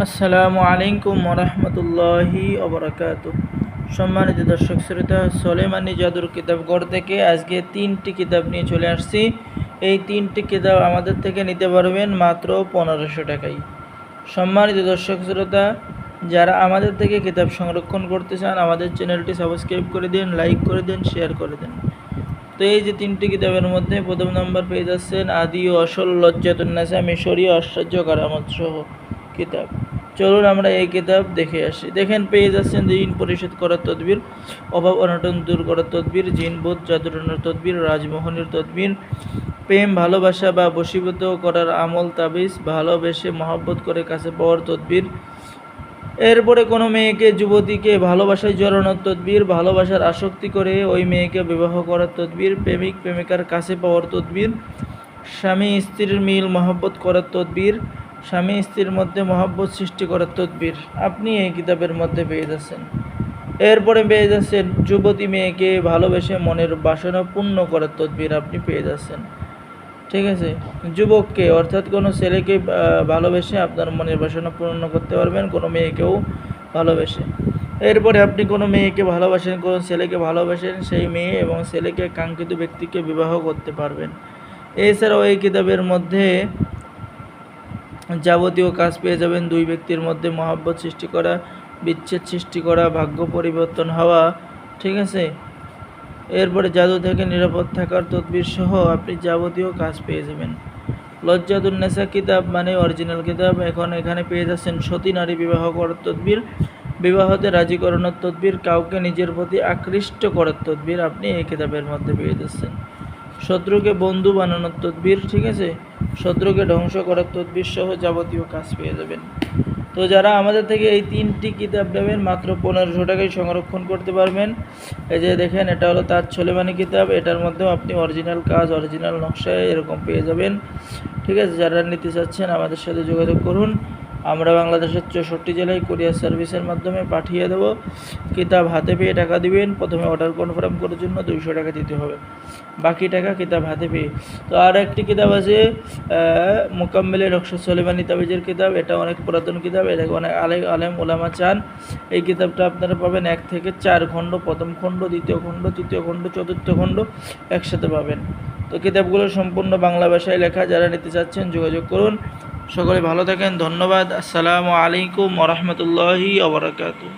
আসসালামু আলাইকুম ওরহমতুল্লাহি ওবরাকাতুহ। সম্মানিত দর্শক শ্রোতা, সোলেমানি জাদুর কিতাবঘর থেকে আজকে 3টি কিতাব নিয়ে চলে আসছি। এই 3টি কিতাব আমাদের থেকে নিতে পারবেন মাত্র 1500 টাকায়। সম্মানিত দর্শক শ্রোতা, যারা আমাদের থেকে কিতাব সংরক্ষণ করতে চান আমাদের চ্যানেলটি সাবস্ক্রাইব করে দিন, লাইক করে দিন, শেয়ার করে দিন। তো এই যে 3টি কিতাবের মধ্যে প্রথম নম্বর পেয়ে যাচ্ছেন আদি ও আসল লজ্জাতুন্নাসা মিশরীয় আশ্চর্য কারামত সহ কিতাব। চলুন আমরা এই কিতাব দেখে আসি। দেখেন পেয়ে যাচ্ছেন ঋণ পরিশোধ করার তদবির, অভাব অনটন দূর করার তদবির, জিনবোধ জাদুটনার তদবির, রাজমোহনের তদবির, প্রেম ভালোবাসা বা বশীভূত করার আমল তাবিজ, ভালোবেসে মহব্বত করে কাছে পাওয়ার তদবির, এরপরে কোনো মেয়েকে যুবতীকে ভালোবাসায় জড়ানোর তদবির, ভালোবাসার আসক্তি করে ওই মেয়েকে বিবাহ করার তদবির, প্রেমিক প্রেমিকার কাছে পাওয়ার তদবির, স্বামী স্ত্রীর মিল মহব্বত করার তদবির, স্বামী স্ত্রীর মধ্যে মহব্বত সৃষ্টি করার তদবির আপনি এই কিতাবের মধ্যে পেয়ে যাচ্ছেন। এরপরে পেয়ে যাচ্ছেন যুবতী মেয়েকে ভালোবেসে মনের বাসনা পূর্ণ করার তদবির আপনি পেয়ে যাচ্ছেন। ঠিক আছে, যুবককে অর্থাৎ কোনো ছেলেকে ভালোবেসে আপনার মনের বাসনা পূর্ণ করতে পারবেন, কোনো মেয়েকেও ভালোবেসে। এরপরে আপনি কোনো মেয়েকে ভালোবাসেন, কোনো ছেলেকে ভালোবাসেন, সেই মেয়ে এবং ছেলেকে কাঙ্ক্ষিত ব্যক্তিকে বিবাহ করতে পারবেন। এছাড়াও এই কিতাবের মধ্যে যাবতীয় কাজ পেয়ে যাবেন। দুই ব্যক্তির মধ্যে মহব্বত সৃষ্টি করা, বিচ্ছেদ সৃষ্টি করা, ভাগ্য পরিবর্তন হওয়া। ঠিক আছে, এরপরে জাদু থেকে নিরাপদ থাকার তদবির সহ আপনি যাবতীয় কাজ পেয়ে যাবেন। লজ্জাতুন্নেসা কিতাব মানে অরিজিনাল কিতাব। এখানে পেয়ে যাচ্ছেন সতী নারী বিবাহ করার তদবির, বিবাহতে রাজি করানোর তদবির, কাউকে নিজের প্রতি আকৃষ্ট করার তদবির আপনি এই কিতাবের মধ্যে পেয়ে যাচ্ছেন। শত্রুকে বন্ধু বানানোর তদবির, ঠিক আছে, শত্রুকে ধ্বংস করার তদবির সহ যাবতীয় কাজ পেয়ে যাবেন। তো যারা আমাদের থেকে এই 3টি কিতাব নেবেন মাত্র 1500 টাকায় সংরক্ষণ করতে পারবেন। এই যে দেখেন, এটা হলো তাজ সোলেমানি কিতাব। এটার মধ্যেও আপনি অরিজিনাল কাজ, অরিজিনাল নকশায় এরকম পেয়ে যাবেন। ঠিক আছে, যারা নিতে চাচ্ছেন আমাদের সাথে যোগাযোগ করুন। আমরা বাংলাদেশের 64 জেলায় কুরিয়ার সার্ভিসের মাধ্যমে পাঠিয়ে দেব। কিতাব হাতে পেয়ে টাকা দিবেন। প্রথমে অর্ডার কনফার্ম করার জন্য 200 টাকা দিতে হবে, বাকি টাকা কিতাব হাতে পেয়ে। তো আর একটি কিতাব আছে মোকাম্মেলে নকশা সোলেমানি তাবিজের কিতাব। এটা অনেক পুরাতন কিতাব, এটা অনেক আলেম ওলামা চান। এই কিতাবটা আপনারা পাবেন 1 থেকে 4 খণ্ড, প্রথম খণ্ড, দ্বিতীয় খণ্ড, তৃতীয় খণ্ড, চতুর্থ খণ্ড একসাথে পাবেন। তো কিতাবগুলো সম্পূর্ণ বাংলা ভাষায় লেখা। যারা নিতে চাচ্ছেন যোগাযোগ করুন। সকলে ভালো থাকেন, ধন্যবাদ। আসসালামু আলাইকুম ওরহমতুল্লাহি ওবরাকাতুহু।